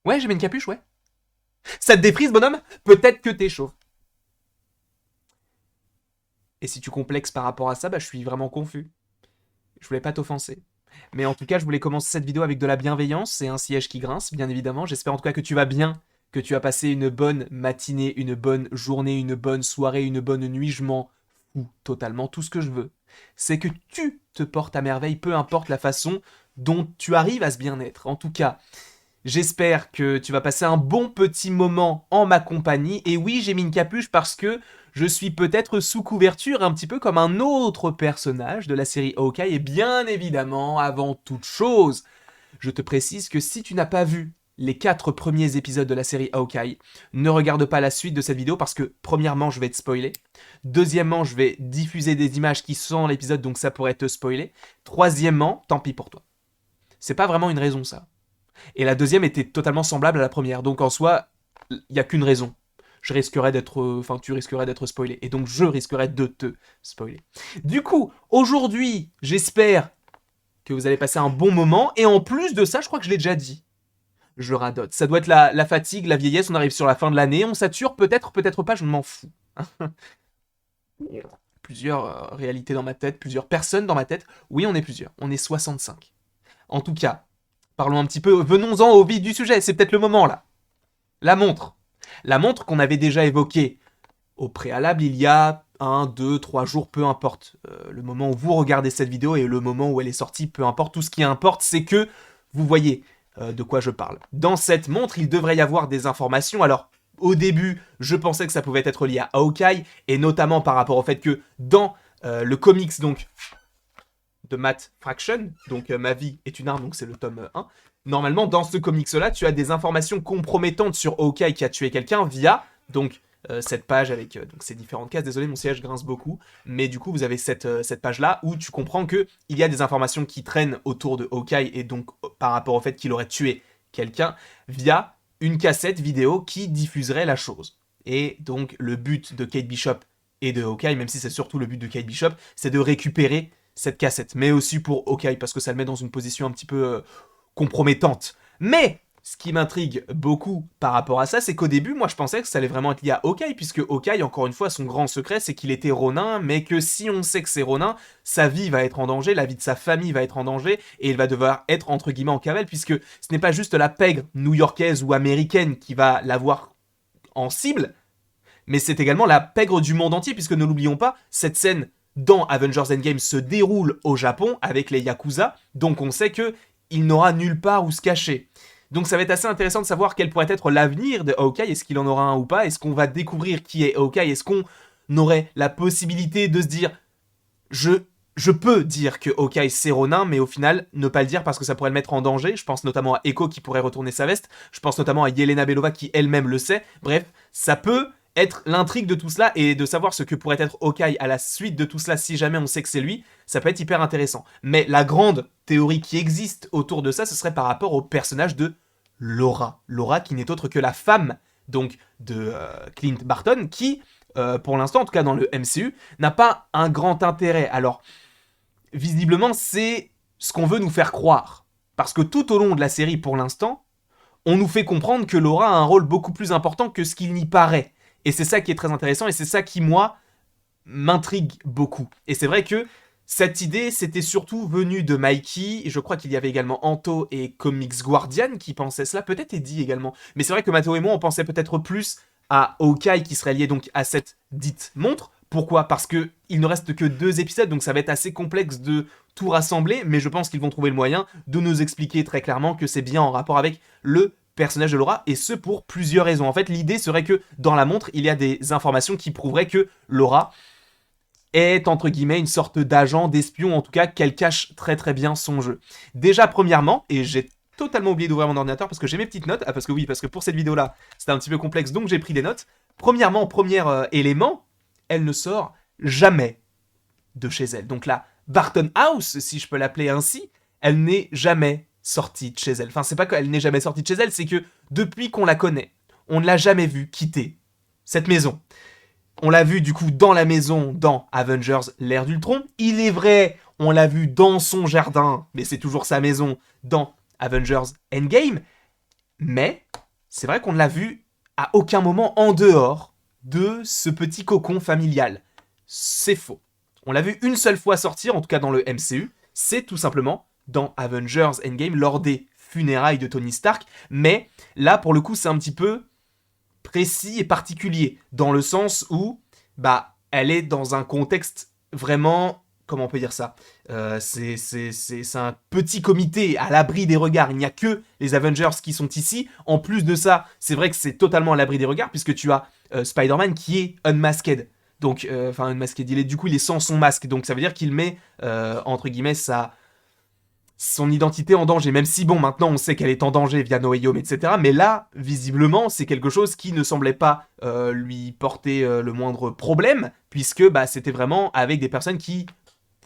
Ouais, j'ai mis une capuche, ouais. Ça te défrise, bonhomme? Peut-être que t'es chaud. Et si tu complexes par rapport à ça, bah je suis vraiment confus. Je voulais pas t'offenser. Mais en tout cas, je voulais commencer cette vidéo avec de la bienveillance et un siège qui grince, bien évidemment. J'espère en tout cas que tu vas bien, que tu as passé une bonne matinée, une bonne journée, une bonne soirée, une bonne nuit. Je m'en fous totalement. Tout ce que je veux, c'est que tu te portes à merveille, peu importe la façon dont tu arrives à ce bien-être. En tout cas, j'espère que tu vas passer un bon petit moment en ma compagnie. Et oui, j'ai mis une capuche parce que je suis peut-être sous couverture, un petit peu comme un autre personnage de la série Hawkeye. Et bien évidemment, avant toute chose, je te précise que si tu n'as pas vu les 4 premiers épisodes de la série Hawkeye, ne regarde pas la suite de cette vidéo parce que, premièrement, je vais te spoiler. Deuxièmement, je vais diffuser des images qui sont dans l'épisode, donc ça pourrait te spoiler. Troisièmement, tant pis pour toi. C'est pas vraiment une raison, ça. Et la deuxième était totalement semblable à la première. Donc en soi, il n'y a qu'une raison. Je risquerais d'être, enfin, tu risquerais d'être spoilé. Et donc je risquerais de te spoiler. Du coup, aujourd'hui, j'espère que vous allez passer un bon moment. Et en plus de ça, je crois que je l'ai déjà dit. Je radote. Ça doit être la fatigue, la vieillesse. On arrive sur la fin de l'année. On sature, peut-être, peut-être pas. Je m'en fous. Plusieurs réalités dans ma tête, plusieurs personnes dans ma tête. Oui, on est plusieurs. On est 65. En tout cas, parlons un petit peu, venons-en au vif du sujet, c'est peut-être le moment là. La montre. La montre qu'on avait déjà évoquée au préalable il y a 1, 2, 3 jours, peu importe. Le moment où vous regardez cette vidéo et le moment où elle est sortie, peu importe. Tout ce qui importe, c'est que vous voyez de quoi je parle. Dans cette montre, il devrait y avoir des informations. Alors, au début, je pensais que ça pouvait être lié à Hawkeye, et notamment par rapport au fait que dans le comics, donc de Matt Fraction, donc Ma vie est une arme, donc c'est le tome 1. Normalement, dans ce comics-là, tu as des informations compromettantes sur Hawkeye qui a tué quelqu'un via donc cette page avec donc ces différentes cases. Désolé, mon siège grince beaucoup, mais du coup, vous avez cette page-là où tu comprends que il y a des informations qui traînent autour de Hawkeye et donc par rapport au fait qu'il aurait tué quelqu'un via une cassette vidéo qui diffuserait la chose. Et donc, le but de Kate Bishop et de Hawkeye, même si c'est surtout le but de Kate Bishop, c'est de récupérer cette cassette, mais aussi pour Hawkeye, parce que ça le met dans une position un petit peu compromettante. Mais ce qui m'intrigue beaucoup par rapport à ça, c'est qu'au début, moi je pensais que ça allait vraiment être lié à Hawkeye, puisque Hawkeye, encore une fois, son grand secret, c'est qu'il était Ronin, mais que si on sait que c'est Ronin, sa vie va être en danger, la vie de sa famille va être en danger, et il va devoir être entre guillemets en cavale, puisque ce n'est pas juste la pègre new-yorkaise ou américaine qui va l'avoir en cible, mais c'est également la pègre du monde entier, puisque ne l'oublions pas, cette scène dans Avengers Endgame se déroule au Japon avec les Yakuza, donc on sait que il n'aura nulle part où se cacher. Donc ça va être assez intéressant de savoir quel pourrait être l'avenir de Hawkeye, est-ce qu'il en aura un ou pas, est-ce qu'on va découvrir qui est Hawkeye, est-ce qu'on aurait la possibilité de se dire je peux dire que Hawkeye c'est Ronin, mais au final ne pas le dire parce que ça pourrait le mettre en danger. Je pense notamment à Echo qui pourrait retourner sa veste, je pense notamment à Yelena Belova qui elle-même le sait. Bref, ça peut être l'intrigue de tout cela et de savoir ce que pourrait être Hawkeye à la suite de tout cela si jamais on sait que c'est lui, ça peut être hyper intéressant. Mais la grande théorie qui existe autour de ça, ce serait par rapport au personnage de Laura. Laura qui n'est autre que la femme donc de Clint Barton qui, pour l'instant, en tout cas dans le MCU, n'a pas un grand intérêt. Alors, visiblement, c'est ce qu'on veut nous faire croire. Parce que tout au long de la série, pour l'instant, on nous fait comprendre que Laura a un rôle beaucoup plus important que ce qu'il n'y paraît. Et c'est ça qui est très intéressant, et c'est ça qui, moi, m'intrigue beaucoup. Et c'est vrai que cette idée, c'était surtout venue de Mikey, et je crois qu'il y avait également Anto et Comics Guardian qui pensaient cela, peut-être Eddie également. Mais c'est vrai que Mathéo et moi, on pensait peut-être plus à Hawkeye qui serait lié donc à cette dite montre. Pourquoi? Parce que il ne reste que 2 épisodes, donc ça va être assez complexe de tout rassembler, mais je pense qu'ils vont trouver le moyen de nous expliquer très clairement que c'est bien en rapport avec le personnage de Laura, et ce pour plusieurs raisons. En fait, l'idée serait que dans la montre, il y a des informations qui prouveraient que Laura est, entre guillemets, une sorte d'agent, d'espion, en tout cas, qu'elle cache très très bien son jeu. Déjà, premièrement, et j'ai totalement oublié d'ouvrir mon ordinateur parce que j'ai mes petites notes, parce que oui, parce que pour cette vidéo-là, c'était un petit peu complexe, donc j'ai pris des notes. Premièrement, premier élément, elle ne sort jamais de chez elle. Donc la Barton House, si je peux l'appeler ainsi, elle n'est jamais sortie de chez elle. Enfin, c'est pas qu'elle n'est jamais sortie de chez elle, c'est que depuis qu'on la connaît, on ne l'a jamais vue quitter cette maison. On l'a vu du coup dans la maison dans Avengers l'ère d'Ultron. Il est vrai, on l'a vu dans son jardin, mais c'est toujours sa maison dans Avengers Endgame. Mais c'est vrai qu'on ne l'a vu à aucun moment en dehors de ce petit cocon familial. C'est faux. On l'a vu une seule fois sortir, en tout cas dans le MCU, c'est tout simplement dans Avengers Endgame, lors des funérailles de Tony Stark, mais là, pour le coup, c'est un petit peu précis et particulier, dans le sens où, elle est dans un contexte vraiment, comment on peut dire ça, c'est un petit comité à l'abri des regards, il n'y a que les Avengers qui sont ici. En plus de ça, c'est vrai que c'est totalement à l'abri des regards, puisque tu as Spider-Man qui est unmasked. Donc, unmasked, il est sans son masque, donc ça veut dire qu'il met, entre guillemets, son identité en danger, même si, bon, maintenant on sait qu'elle est en danger via No Way Home, etc. Mais là, visiblement, c'est quelque chose qui ne semblait pas lui porter le moindre problème, puisque c'était vraiment avec des personnes qui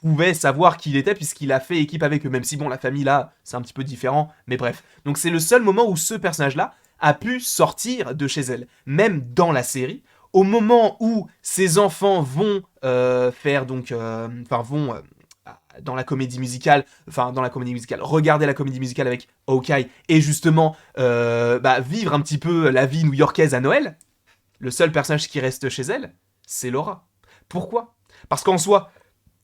pouvaient savoir qui il était, puisqu'il a fait équipe avec eux, même si, bon, la famille, là, c'est un petit peu différent, mais bref. Donc c'est le seul moment où ce personnage-là a pu sortir de chez elle, même dans la série, au moment où ses enfants vont dans la comédie musicale, regarder la comédie musicale avec Hawkeye et justement vivre un petit peu la vie new-yorkaise à Noël, le seul personnage qui reste chez elle, c'est Laura. Pourquoi ? Parce qu'en soi,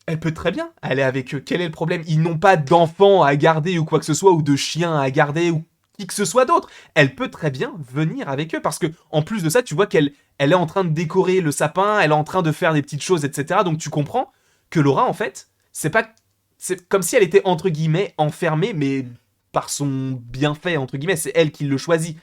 elle peut très bien aller avec eux. Quel est le problème ? Ils n'ont pas d'enfants à garder ou quoi que ce soit, ou de chiens à garder ou qui que ce soit d'autre. Elle peut très bien venir avec eux parce que, en plus de ça, tu vois qu'elle est en train de décorer le sapin, elle est en train de faire des petites choses, etc. Donc tu comprends que Laura, en fait, c'est comme si elle était entre guillemets enfermée, mais par son bienfait, entre guillemets, c'est elle qui le choisit.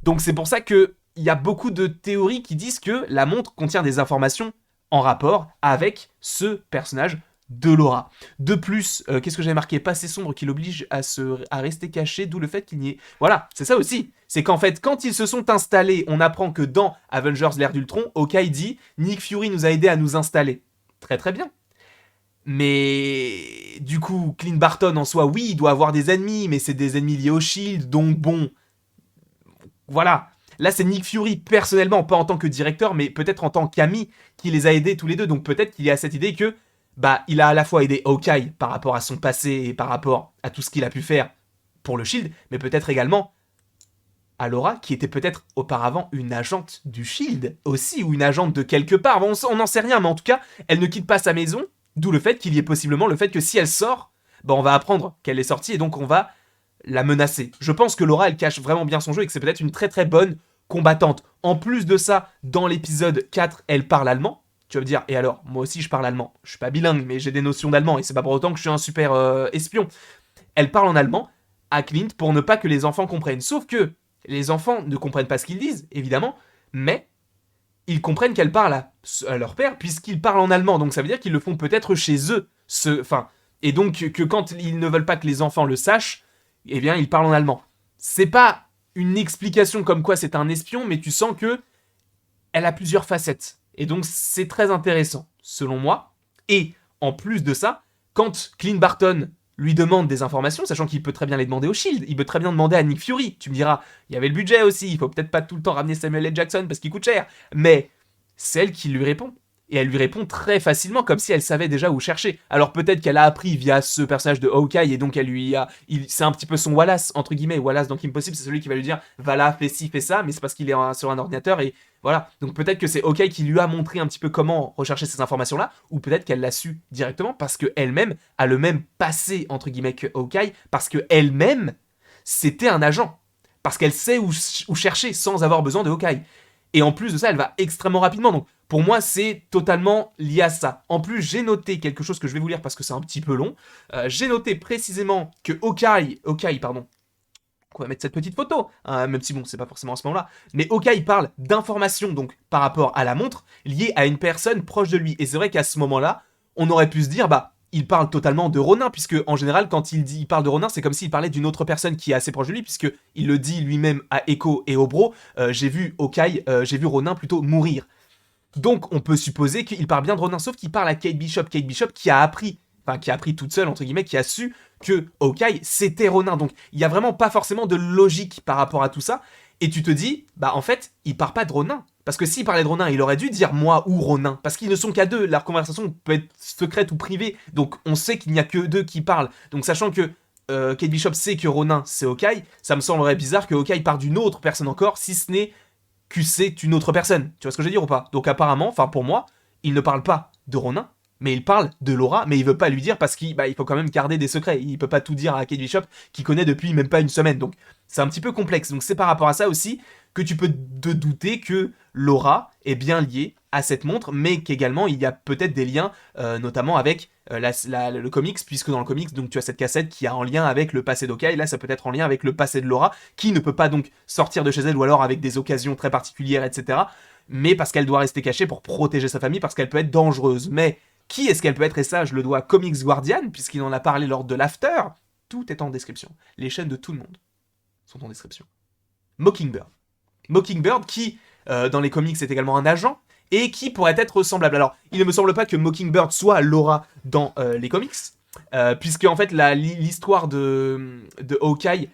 Donc c'est pour ça que il y a beaucoup de théories qui disent que la montre contient des informations en rapport avec ce personnage de Laura. De plus, qu'est-ce que j'avais marqué ? Passé sombre qui l'oblige à rester caché, d'où le fait qu'il n'y ait... Voilà, c'est ça aussi. C'est qu'en fait, quand ils se sont installés, on apprend que dans Avengers l'ère d'Ultron, Hawkeye dit « Nick Fury nous a aidés à nous installer ». Très très bien. Mais du coup, Clint Barton en soi, oui, il doit avoir des ennemis, mais c'est des ennemis liés au Shield, donc bon... Voilà. Là, c'est Nick Fury, personnellement, pas en tant que directeur, mais peut-être en tant qu'ami, qui les a aidés tous les deux. Donc peut-être qu'il y a cette idée que, il a à la fois aidé Hawkeye par rapport à son passé et par rapport à tout ce qu'il a pu faire pour le Shield, mais peut-être également à Laura, qui était peut-être auparavant une agente du Shield aussi, ou une agente de quelque part. Bon, on n'en sait rien, mais en tout cas, elle ne quitte pas sa maison, d'où le fait qu'il y ait possiblement le fait que si elle sort, on va apprendre qu'elle est sortie et donc on va la menacer. Je pense que Laura, elle cache vraiment bien son jeu et que c'est peut-être une très très bonne combattante. En plus de ça, dans l'épisode 4, elle parle allemand. Tu vas me dire, et alors, moi aussi je parle allemand. Je suis pas bilingue, mais j'ai des notions d'allemand et c'est pas pour autant que je suis un super espion. Elle parle en allemand à Clint pour ne pas que les enfants comprennent. Sauf que les enfants ne comprennent pas ce qu'ils disent, évidemment, mais ils comprennent qu'elle parle à leur père puisqu'ils parlent en allemand. Donc ça veut dire qu'ils le font peut-être chez eux. Et donc que quand ils ne veulent pas que les enfants le sachent, eh bien ils parlent en allemand. C'est pas une explication comme quoi c'est un espion, mais tu sens que elle a plusieurs facettes. Et donc c'est très intéressant, selon moi. Et en plus de ça, quand Clint Barton lui demande des informations, sachant qu'il peut très bien les demander au Shield, il peut très bien demander à Nick Fury. Tu me diras, il y avait le budget aussi, il faut peut-être pas tout le temps ramener Samuel L. Jackson parce qu'il coûte cher. Mais c'est elle qui lui répond. Et elle lui répond très facilement, comme si elle savait déjà où chercher. Alors peut-être qu'elle a appris via ce personnage de Hawkeye, et donc elle lui a... c'est un petit peu son Wallace, entre guillemets. Wallace dans Kim Possible, c'est celui qui va lui dire « Va là, fais ci, fais ça », mais c'est parce qu'il est sur un ordinateur, et voilà. Donc peut-être que c'est Hawkeye qui lui a montré un petit peu comment rechercher ces informations-là, ou peut-être qu'elle l'a su directement, parce qu'elle-même a le même passé, entre guillemets, que Hawkeye, parce qu'elle-même, c'était un agent. Parce qu'elle sait où chercher sans avoir besoin de Hawkeye. Et en plus de ça, elle va extrêmement rapidement. Donc, pour moi, c'est totalement lié à ça. En plus, j'ai noté quelque chose que je vais vous lire parce que c'est un petit peu long. J'ai noté précisément que Hawkeye, pardon. On va mettre cette petite photo, hein, même si bon, c'est pas forcément à ce moment-là. Mais Hawkeye parle d'informations, donc, par rapport à la montre, liées à une personne proche de lui. Et c'est vrai qu'à ce moment-là, on aurait pu se dire, il parle totalement de Ronin, puisque en général, quand il parle de Ronin, c'est comme s'il parlait d'une autre personne qui est assez proche de lui, puisque il le dit lui-même à Echo et Obro, j'ai vu Ronin plutôt mourir. Donc on peut supposer qu'il parle bien de Ronin, sauf qu'il parle à Kate Bishop qui a appris toute seule, entre guillemets, qui a su que Hawkeye, c'était Ronin. Donc il n'y a vraiment pas forcément de logique par rapport à tout ça, et tu te dis, en fait, il parle pas de Ronin. Parce que s'il parlait de Ronin, il aurait dû dire moi ou Ronin. Parce qu'ils ne sont qu'à deux, leur conversation peut être secrète ou privée. Donc on sait qu'il n'y a que deux qui parlent. Donc sachant que Kate Bishop sait que Ronin c'est Hawkeye, ça me semblerait bizarre que Hawkeye part d'une autre personne encore, si ce n'est que c'est une autre personne. Tu vois ce que je veux dire ou pas? Donc apparemment, enfin pour moi, il ne parle pas de Ronin, mais il parle de Laura, mais il veut pas lui dire parce qu'il il faut quand même garder des secrets. Il peut pas tout dire à Kate Bishop, qui connaît depuis même pas une semaine. Donc c'est un petit peu complexe. Donc c'est par rapport à ça aussi que tu peux te douter que Laura est bien liée à cette montre, mais qu'également il y a peut-être des liens, notamment avec le comics, puisque dans le comics, donc tu as cette cassette qui a en lien avec le passé d'Hawkeye, là ça peut être en lien avec le passé de Laura, qui ne peut pas donc sortir de chez elle, ou alors avec des occasions très particulières, etc. Mais parce qu'elle doit rester cachée pour protéger sa famille, parce qu'elle peut être dangereuse. Mais qui est-ce qu'elle peut être? Et ça, je le dois à Comics Guardian, puisqu'il en a parlé lors de l'After. Tout est en description. Les chaînes de tout le monde sont en description. Mockingbird. Mockingbird qui, dans les comics, est également un agent, et qui pourrait être semblable. Alors, il ne me semble pas que Mockingbird soit Laura dans les comics, puisque en fait, l'histoire de Hawkeye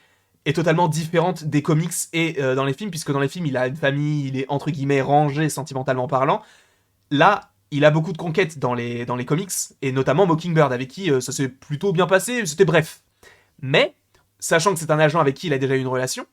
est totalement différente des comics et dans les films, puisque dans les films, il a une famille, il est entre guillemets rangé sentimentalement parlant. Là, il a beaucoup de conquêtes dans les comics, et notamment Mockingbird, avec qui ça s'est plutôt bien passé, c'était bref. Mais, sachant que c'est un agent avec qui il a déjà eu une relation,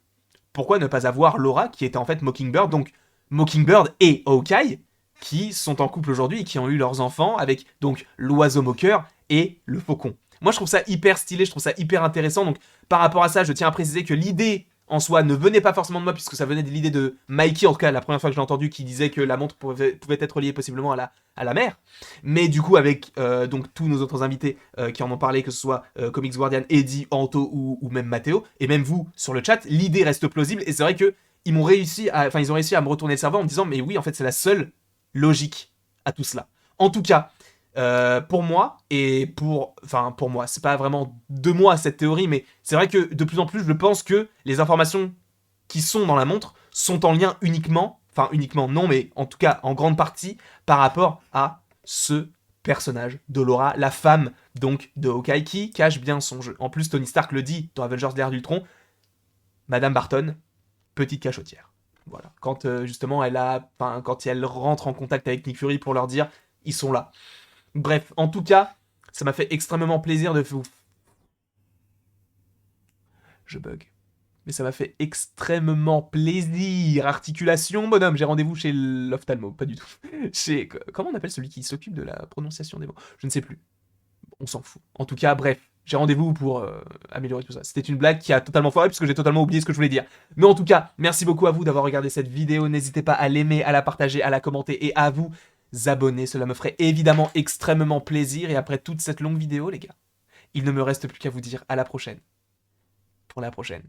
pourquoi ne pas avoir Laura, qui était en fait Mockingbird, donc Mockingbird et Hawkeye, qui sont en couple aujourd'hui et qui ont eu leurs enfants avec donc l'oiseau moqueur et le faucon. Moi je trouve ça hyper stylé, je trouve ça hyper intéressant, donc par rapport à ça je tiens à préciser que l'idée en soi ne venait pas forcément de moi, puisque ça venait de l'idée de Mikey, en tout cas la première fois que je l'ai entendu, qui disait que la montre pouvait être liée possiblement à la mer. Mais du coup avec donc tous nos autres invités qui en ont parlé, que ce soit Comics Guardian, Eddie, Anto ou même Mathéo, et même vous sur le chat, l'idée reste plausible, et c'est vrai que ils ont réussi à me retourner le cerveau en me disant mais oui en fait c'est la seule logique à tout cela. En tout cas, pour moi, pour moi, c'est pas vraiment de moi cette théorie, mais c'est vrai que de plus en plus, je pense que les informations qui sont dans la montre sont en lien uniquement non, mais en tout cas en grande partie par rapport à ce personnage de Laura, la femme donc de Hawkeye, qui cache bien son jeu. En plus, Tony Stark le dit dans Avengers l'ère d'Ultron, Madame Barton, petite cachotière. Voilà. Quand justement quand elle rentre en contact avec Nick Fury pour leur dire ils sont là. Bref, en tout cas, ça m'a fait extrêmement plaisir de vous. Je bug. Mais ça m'a fait extrêmement plaisir. Articulation, bonhomme. J'ai rendez-vous chez l'ophtalmo, pas du tout. Chez comment on appelle celui qui s'occupe de la prononciation des mots? Je ne sais plus. On s'en fout. En tout cas, bref. J'ai rendez-vous pour améliorer tout ça. C'était une blague qui a totalement foiré puisque j'ai totalement oublié ce que je voulais dire. Mais en tout cas, merci beaucoup à vous d'avoir regardé cette vidéo. N'hésitez pas à l'aimer, à la partager, à la commenter et à vous abonner. Cela me ferait évidemment extrêmement plaisir. Et après toute cette longue vidéo, les gars, il ne me reste plus qu'à vous dire à la prochaine. Pour la prochaine.